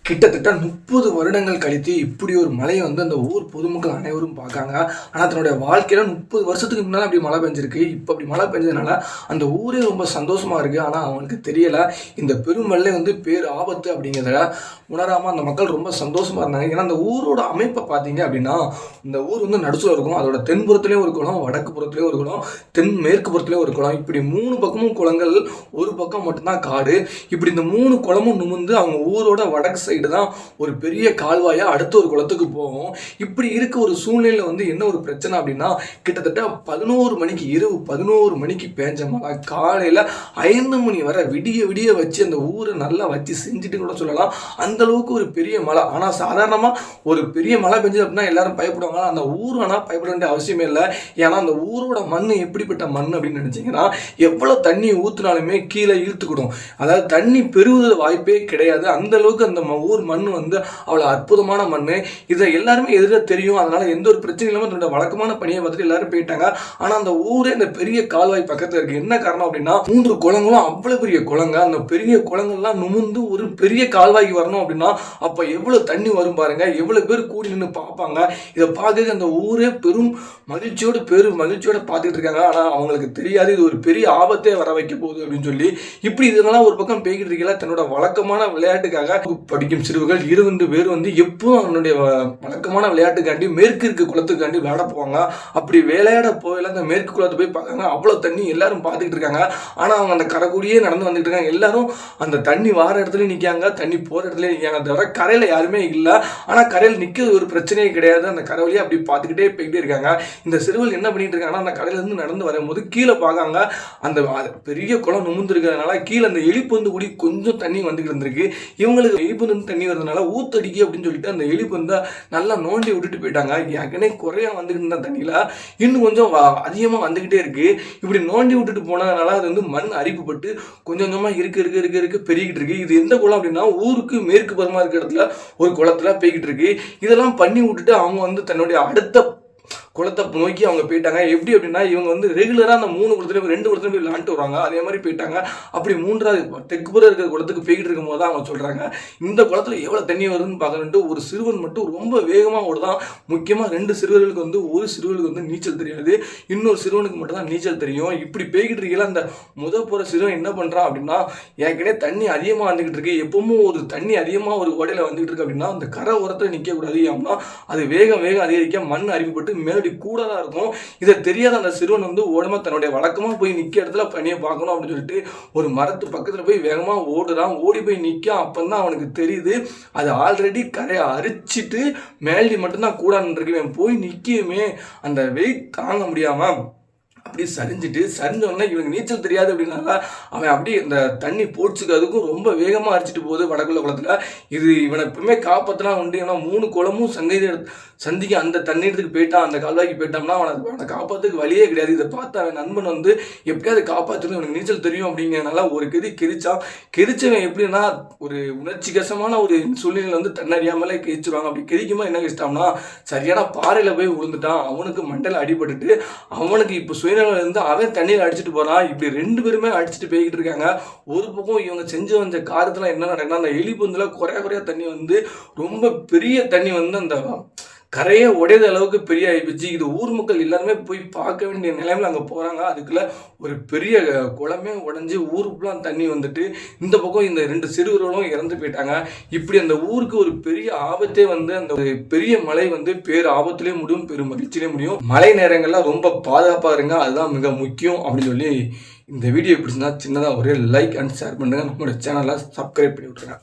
கிட்டத்தட்ட 30 வருடங்கள் கழித்து இப்படி ஒரு மழையை வந்து அந்த ஊர் பொதுமக்கள் அனைவரும் பார்க்காங்க. ஆனால் தன்னுடைய வாழ்க்கையில 30 வருஷத்துக்கு முன்னாடி அப்படி மழை பெஞ்சிருக்கு. இப்போ அப்படி மழை பெஞ்சதுனால அந்த ஊரே ரொம்ப சந்தோஷமா இருக்கு. ஆனால் அவங்களுக்கு தெரியல இந்த பெரும் வெள்ளை வந்து பேர் ஆபத்து அப்படிங்கிறத உணராம அந்த மக்கள் ரொம்ப சந்தோஷமா இருந்தாங்க. ஏன்னா அந்த ஊரோட அமைப்பை பார்த்தீங்க அப்படின்னா இந்த ஊர் வந்து நடுசுல இருக்கும். அதோட தென்புறத்துலேயும் ஒரு குளம், வடக்கு புறத்துலேயும் ஒரு குளம், தென் மேற்கு புறத்துலேயும் ஒரு குளம். இப்படி 3 பக்கமும் குளங்கள், ஒரு பக்கம் மட்டும்தான் காடு. இப்படி இந்த 3 குளமும் நிமிர்ந்து அவங்க ஊரோட வடக்கு சைடு தான் ஒரு பெரிய கால்வாயா அடுத்த ஒரு குளத்துக்கு போகும். இப்படி இருக்க ஒரு சூழ்நிலையில வந்து என்ன ஒரு பிரச்சனை அப்படின்னா, கிட்டத்தட்ட 11 மணிக்கு, இரவு 11 மணிக்கு பேஞ்ச மழை காலையில 5 மணி வரை விடிய விடிய வச்சு அந்த ஊரை நல்லா வச்சு செஞ்சுட்டு கூட சொல்லலாம். அந்த அளவுக்கு ஒரு பெரிய மழை. ஆனா சாதாரணமா ஒரு பெரிய மழை பெஞ்சது அப்படின்னா எல்லாரும் பயப்படுவாங்க. அந்த ஊர் ஆனா பயப்பட வேண்டிய அவசியமே இல்லை. ஏன்னா அந்த ஊரோட மண் எப்படிப்பட்ட மண் அப்படின்னு நினைச்சீங்கன்னா, எவ்வளவு தண்ணி ஊத்துனாலுமே கீழே இழுத்துக்கிடும். அதாவது தண்ணி பெறுவதில் வாய்ப்பே கிடையாது. அந்த அளவுக்கு அந்த ஊர் மண் வந்து அவ்வளோ அற்புதமான மண். இதை எல்லாருமே எதிர தெரியும். அதனால எந்த ஒரு பிரச்சனையும் இல்லாமல் தன்னோட வழக்கமான பணியை பார்த்துட்டு எல்லாரும் போயிட்டாங்க. ஆனால் அந்த ஊரே இந்த பெரிய கால்வாய் பக்கத்தில் இருக்கு. என்ன காரணம் அப்படின்னா 3 குளங்களும் அவ்வளோ பெரிய குளங்க. அந்த பெரிய குளங்கள்லாம் நுமுந்து ஒரு பெரிய கால்வாய்க்கு வரணும் அப்படின்னா அப்போ எவ்வளோ தண்ணி வரும் பாருங்க. எவ்வளோ பேர் கூடி நின்று பார்ப்பாங்க. இதை பார்க்க அந்த ஊரே பெரும் மகிழ்ச்சியோடு பார்த்துட்டு இருக்காங்க. ஆனால் அவங்களுக்கு தெரியாது இது ஒரு பெரிய ஆபத்தே வர வைக்க போகுது அப்படின்னு சொல்லி. இப்படி இதெல்லாம் ஒரு பக்கம் பேய்கிட்டு இருக்கல, தன்னோட வழக்கமான விளையாட்டுக்காக படிக்கும் சிறுவர்கள் 20 பேர் வந்து எப்பவும் அவனுடைய வழக்கமான விளையாட்டுக்காண்டி மேற்கு இருக்க குளத்துக்காண்டி விளையாட போவாங்க. அப்படி விளையாட போயில அந்த மேற்கு குளத்தை போய் பார்க்காங்க. அவ்வளோ தண்ணி எல்லாரும் பார்த்துக்கிட்டு இருக்காங்க. ஆனால் அவங்க அந்த கரைக்கூடியே நடந்து வந்துட்டு இருக்காங்க. எல்லாரும் அந்த தண்ணி வார இடத்துல நிற்காங்க, தண்ணி போகிற இடத்துல நிற்காங்க. தவிர கரையில் யாருமே இல்லை. ஆனால் கரையில் நிற்கிறது ஒரு பிரச்சனையே கிடையாது. அந்த கரை வழியாக அப்படி பார்த்துக்கிட்டே போய்கிட்டே இருக்காங்க. இந்த சிறுவர்கள் என்ன பண்ணிட்டு இருக்காங்கன்னா, அந்த கரையிலேருந்து நடந்து வரும்போது கீழே பார்க்காங்க. அந்த பெரிய குளம் நுமுந்து இருக்கிறதுனால கீழே அந்த எலிப்பந்து கூடி கொஞ்சம் தண்ணி வந்துக்கிட்டு இருந்திருக்கு. இவங்களுக்கு எலிப்பந்து தண்ணி வருதுனால ஊத்தடிக்கு அப்படின்னு சொல்லிட்டு அந்த எலிப்பந்தை நல்லா நோண்டி விட்டுட்டு போயிட்டாங்க. ஏற்கனவே குறையா வந்துக்கிட்டு இருந்த தண்ணியில் இன்னும் கொஞ்சம் அதிகமாக வந்துக்கிட்டே இருக்கு. இப்படி நோண்டி விட்டுட்டு போனதுனால அது வந்து மண் அரிப்புப்பட்டு கொஞ்சம் கொஞ்சமாக இருக்க பெருகிட்டு இருக்கு. இது எந்த குளம் அப்படின்னா ஊருக்கு மேற்கு புறமா இருக்கிற இடத்துல ஒரு குளத்துல போய்கிட்டு இருக்கு. இதெல்லாம் பண்ணி விட்டுட்டு அவங்க வந்து தன்னுடைய அடுத்த குளத்தை நோக்கி அவங்க போயிட்டாங்க. எப்படி அப்படின்னா இவங்க வந்து ரெகுலராக அந்த 3 குளத்துல 2 குளத்துல போய் விளாண்டு வருவாங்க. அதே மாதிரி போயிட்டாங்க. அப்படி 3வது தெற்குப்புற இருக்கிற குளத்துக்கு போய்கிட்டு இருக்கும் போது தான் அவங்க சொல்றாங்க, இந்த குளத்துல எவ்வளவு தண்ணி வருதுன்னு பார்க்கணுன்ட்டு ஒரு சிறுவன் மட்டும் ரொம்ப வேகமாக ஓடுதான். முக்கியமாக 2 சிறுவர்களுக்கு வந்து ஒரு சிறுவர்களுக்கு வந்து நீச்சல் தெரியாது, இன்னொரு சிறுவனுக்கு மட்டும் தான் நீச்சல் தெரியும். இப்படி போய்கிட்டு இருக்கல அந்த போகிற சிறுவன் என்ன பண்றான் அப்படின்னா, ஏற்கனவே தண்ணி அதிகமாக வந்துகிட்டு இருக்கு. எப்பவும் ஒரு தண்ணி அதிகமாக ஒரு ஓடையில வந்துகிட்டு இருக்கு அப்படின்னா அந்த கரை உரத்தில் நிற்க கூடாது. ஏன்னா அது வேகம் அதிகரிக்க மண் அரிப்புப்பட்டு மேலடி கூட தான் இருக்கும். இதை தெரியாத அந்த சிறுவன் வந்து ஓடமா தன்னுடைய வழக்கமா போய் நிற்க இடத்துல பணியை பார்க்கணும் அப்படின்னு சொல்லிட்டு ஒரு மரத்து பக்கத்துல போய் வேகமா ஓடுறான். ஓடி போய் நிற்க அப்பந்தான் அவனுக்கு தெரியுது அது ஆல்ரெடி கரையை அரிச்சிட்டு மேலடி மட்டும்தான் கூடான்னு இருக்கு. போய் நிற்கவுமே அந்த வெயிட் தாங்க முடியாம அப்படி சரிஞ்சோன்னா இவனுக்கு நீச்சல் தெரியாது அப்படின்னால அவன் அப்படி இந்த தண்ணி போட்ஸுக்கு அதுக்கும் ரொம்ப வேகமாக அரிச்சிட்டு போகுது வடக்குள்ள குளத்துல. இது இவனை எப்பவுமே காப்பாற்றலாம் உண்டு. ஏன்னா 3 குளமும் சந்திக்க அந்த தண்ணீரத்துக்கு போயிட்டான், அந்த கால்வாய்க்கு போயிட்டான்னா அவனை காப்பாற்றுக்கு வழியே கிடையாது. இதை பார்த்து அவன் நண்பன் வந்து எப்படியாவது காப்பாற்றணும், இவனுக்கு நீச்சல் தெரியும் அப்படிங்கிறனால ஒரு கெதிச்சவன் எப்படின்னா ஒரு உணர்ச்சி கசமான ஒரு சூழ்நிலை வந்து தன்னறியாமலே கெதிச்சிருவாங்க. அப்படி கெதிக்குமா என்ன கஷ்டம்னா சரியான பாறையில் போய் விழுந்துட்டான். அவனுக்கு மண்டையில் அடிபட்டுட்டு அவனுக்கு இப்போ சுயநலம் இருந்து அவன் தண்ணியில் அடிச்சுட்டு போறான். இப்படி 2 பேருமே அடிச்சுட்டு போய்கிட்டு இருக்காங்க. ஒரு பக்கம் இவங்க செஞ்சு வந்த காரியத்துல என்ன நடக்குன்னா, அந்த எலிப்பந்துல குறையா தண்ணி வந்து ரொம்ப பெரிய தண்ணி வந்து அந்த கரையை உடையத அளவுக்கு பெரிய ஆயிடுச்சு. இது ஊர் மக்கள் எல்லாருமே போய் பார்க்க வேண்டிய நிலைமையில அங்கே போறாங்க. அதுக்குள்ள ஒரு பெரிய குளமே உடஞ்சி ஊருக்குலாம் தண்ணி வந்துட்டு இந்த பக்கம் இந்த 2 சிறுவர்களும் இறந்து போயிட்டாங்க. இப்படி அந்த ஊருக்கு ஒரு பெரிய ஆபத்தே வந்து அந்த பெரிய மழை வந்து பேர் ஆபத்திலே முடியும், பெரும் மகிழ்ச்சியிலே முடியும். மழை நேரங்கள்ல ரொம்ப பாதுகாப்பாக இருங்க, அதுதான் மிக முக்கியம் அப்படின்னு சொல்லி இந்த வீடியோ பிடிச்சிருந்தா சின்னதாக ஒரே லைக் அண்ட் ஷேர் பண்ணுங்க. நம்மளோட சேனலை சப்ஸ்கிரைப் பண்ணி விட்டுருங்க.